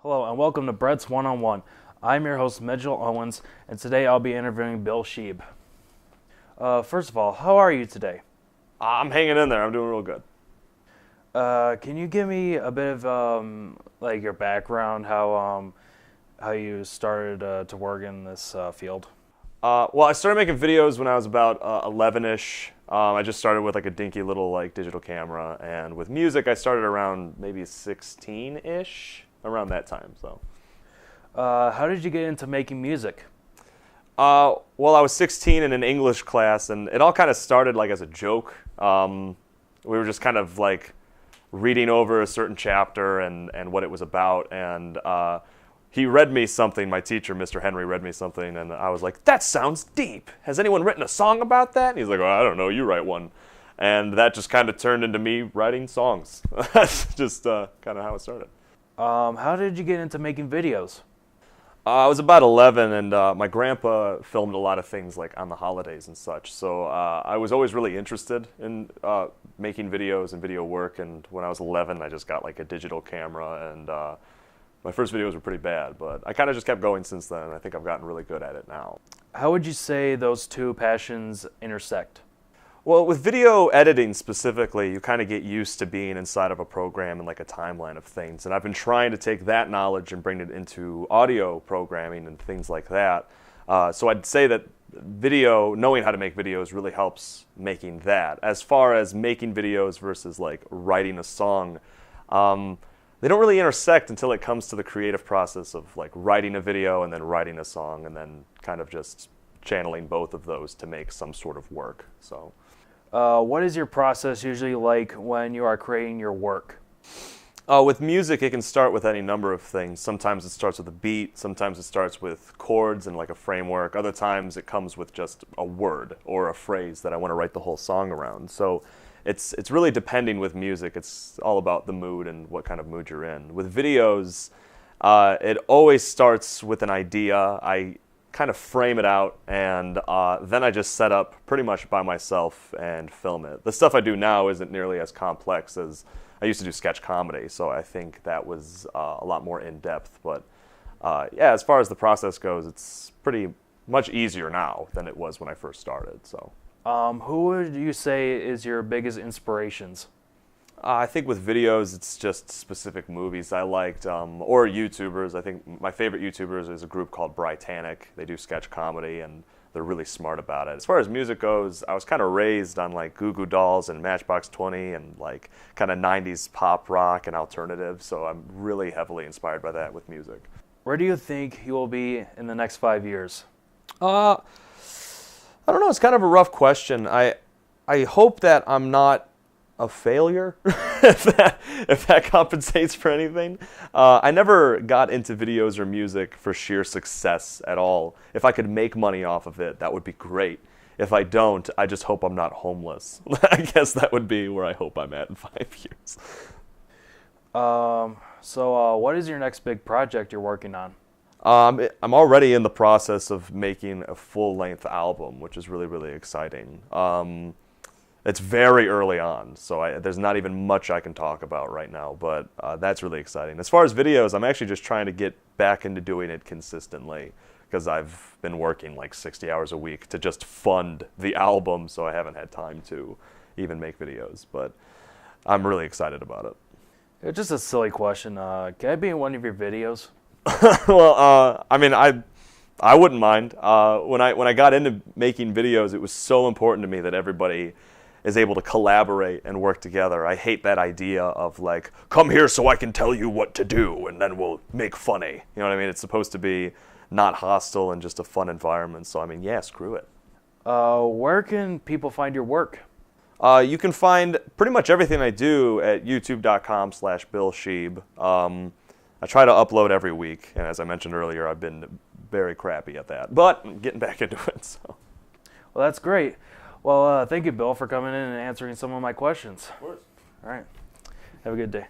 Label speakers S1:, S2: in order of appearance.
S1: Hello and welcome to Brett's One-on-One. I'm your host Mitchell Owens, and today I'll be interviewing Bill Schieb. First of all, how are you today?
S2: I'm hanging in there. I'm doing real good.
S1: Can you give me a bit of your background, how you started to work in this field?
S2: Well, I started making videos when I was about 11-ish. I just started with like a dinky little digital camera, and with music I started around maybe 16-ish, around that time. So,
S1: How did you get into making music?
S2: well, I was 16 in an English class, and it all kind of started like as a joke. We were just kind of like reading over a certain chapter and what it was about, and he read me something, my teacher, Mr. Henry, read me something, and I was like, that sounds deep. Has anyone written a song about that? And he's like, well, I don't know, you write one. And that just kind of turned into me writing songs. That's just kind of how it started.
S1: How did you get into making videos?
S2: I was about 11, and my grandpa filmed a lot of things like on the holidays and such. So I was always really interested in making videos and video work. And when I was 11, I just got like a digital camera, and my first videos were pretty bad, but I kind of just kept going since then, and I think I've gotten really good at it now.
S1: How would you say those two passions intersect?
S2: Well, with video editing specifically, you kind of get used to being inside of a program and like a timeline of things. And I've been trying to take that knowledge and bring it into audio programming and things like that. So I'd say that video, knowing how to make videos really helps making that. As far as making videos versus like writing a song, they don't really intersect until it comes to the creative process of like writing a video and then writing a song and then kind of just channeling both of those to make some sort of work. So.
S1: What is your process usually like when you are creating your work?
S2: With music, it can start with any number of things. Sometimes it starts with a beat, sometimes it starts with chords and like a framework. Other times it comes with just a word or a phrase that I want to write the whole song around. So it's really depending with music. It's all about the mood and what kind of mood you're in. With videos, it always starts with an idea. I kind of frame it out, and then I just set up pretty much by myself and film it. The stuff I do now isn't nearly as complex as I used to do sketch comedy, so I think that was a lot more in-depth. But yeah, as far as the process goes, it's pretty much easier now than it was when I first started. So,
S1: who would you say is your biggest inspirations?
S2: I think with videos, it's just specific movies I liked, or YouTubers. I think my favorite YouTubers is a group called Britannic. They do sketch comedy, and they're really smart about it. As far as music goes, I was kind of raised on like Goo Goo Dolls and Matchbox 20 and like kind of 90s pop rock and alternative, so I'm really heavily inspired by that with music.
S1: Where do you think you will be in the next 5 years?
S2: I don't know. It's kind of a rough question. I hope that I'm not a failure, if that compensates for anything. I never got into videos or music for sheer success at all. If I could make money off of it, that would be great. If I don't, I just hope I'm not homeless. I guess that would be where I hope I'm at in 5 years.
S1: So what is your next big project you're working on?
S2: I'm already in the process of making a full-length album, which is really, really exciting. It's very early on, so there's not even much I can talk about right now, but that's really exciting. As far as videos, I'm actually just trying to get back into doing it consistently because I've been working like 60 hours a week to just fund the album, so I haven't had time to even make videos, but I'm really excited about it.
S1: It's just a silly question. Can I be in one of your videos?
S2: Well, I mean, I wouldn't mind. When I got into making videos, it was so important to me that everybody is able to collaborate and work together. I hate that idea of like, come here so I can tell you what to do and then we'll make funny. You know what I mean? It's supposed to be not hostile and just a fun environment. So I mean, yeah, screw it.
S1: Where can people find your work?
S2: You can find pretty much everything I do at youtube.com/Bill Schieb. I try to upload every week, and as I mentioned earlier, I've been very crappy at that, but I'm getting back into it. So.
S1: Well, that's great. Well, thank you, Bill, for coming in and answering some of my questions.
S2: Of course.
S1: All right. Have a good day.